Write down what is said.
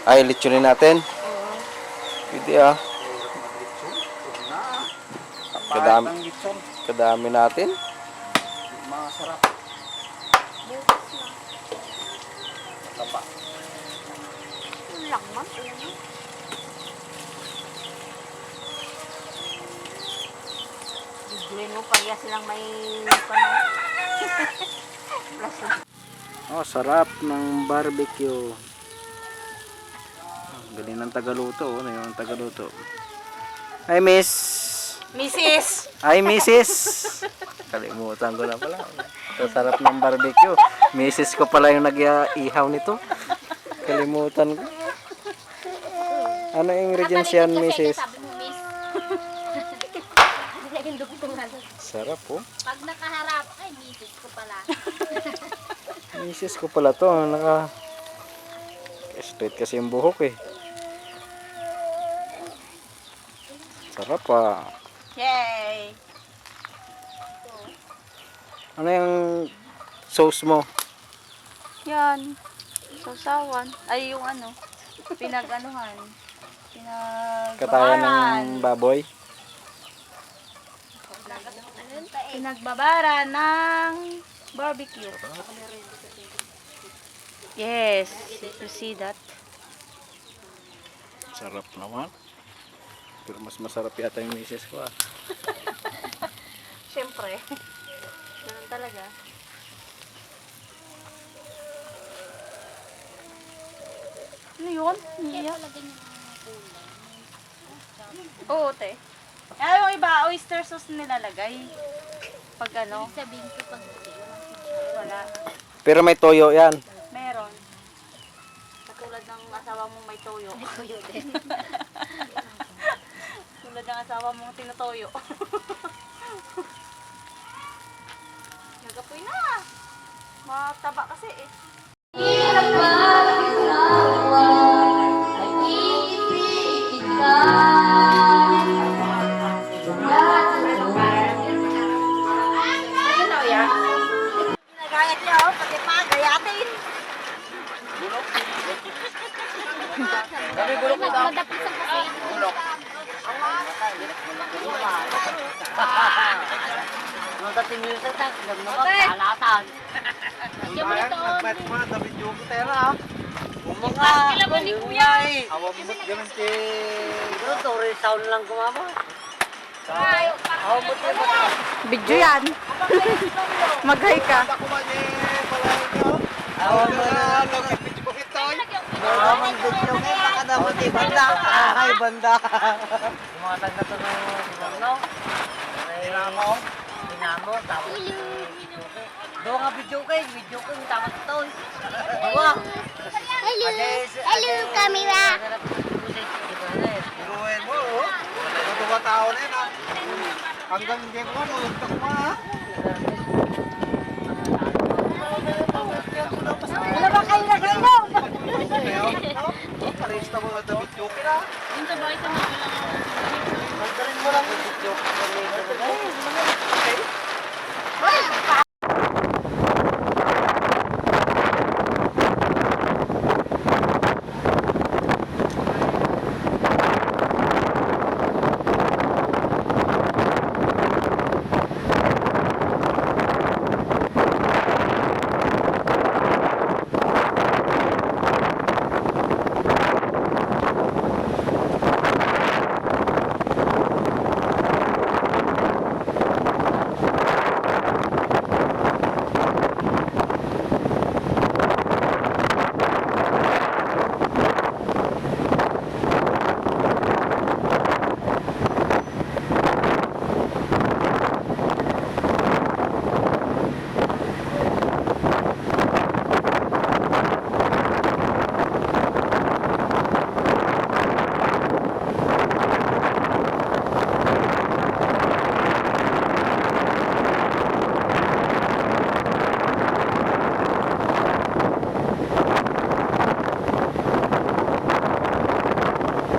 Ay, litsunin natin. Oo. Pwede ah. Kadami, kadami natin. Masarap. Bukas na. Taba. Yun lang man. Uno. Bigyan mo pareha silang may Oh, sarap ng barbecue. Galing ng tagaluto. Ano yung tagaluto? Hi, Miss. Mrs. Hi, Mrs. Kalimutan ko na pala. Ito, sarap ng barbecue. Mrs. ko pala yung nag-ihaw nito. Kalimutan ko. Ano yung ingredients yan, Mrs.? Sabi mo, miss. Naging dugtungan. Sarap po. Pag nakaharap, ay, misis ko pala. Mrs. ko pala to. Straight kasi yung buhok eh. Sarap ah. Yay! Ano yung sauce mo? Yan. Sausawan. Ay, yung ano. Pinag-anuhan. Katayan Pinagbabaran. ng baboy? Pinagbabaran ng barbecue. Yes. You see that? Sarap naman. Pero mas masarap yata yung misis ko ah. Siyempre. Ganun talaga. Ano yun? Niya? Oo, te. Ay, yung iba, oyster sauce nilalagay. Pag ano, Sabihin ko pag wala. Pero may toyo yan. Meron. Katulad ng asawa mong may toyo. tuyo din. Tulad ng asawa mong tinutoyo. Nagapoy na. Mataba kasi eh. Nagayat niya oh, pati pa, gayatin. Nagmadapisan kasi. Nung dating yung sa tax, nagmagalatan. Lagyan mo nito. Nagmet mo na, David yung putera. Mga, Kilaban ni Kuya. awang mo't ganun si... Ito, Torre sound lang kumama. Awang mo't yung bata. Video yan. Mag-hi ka. Ako man eh, pala ito. Awang mo na, nagpipit ko ito. Nawang video ngayon, baka naman di banda. Ay, banda. Kumatag na ito ng no? Dinamo. Dinamo, tapos doon nga video kayo, tapos ito. Bawa. Hello, camera. Iruin mo, oh. Mga tao na yun, ah. Hanggang hindi mo, nuluntok mo, ha? Wala ba kayo na kayo? Parehista mo na David Joker, ha? Yung sa bahay sa mga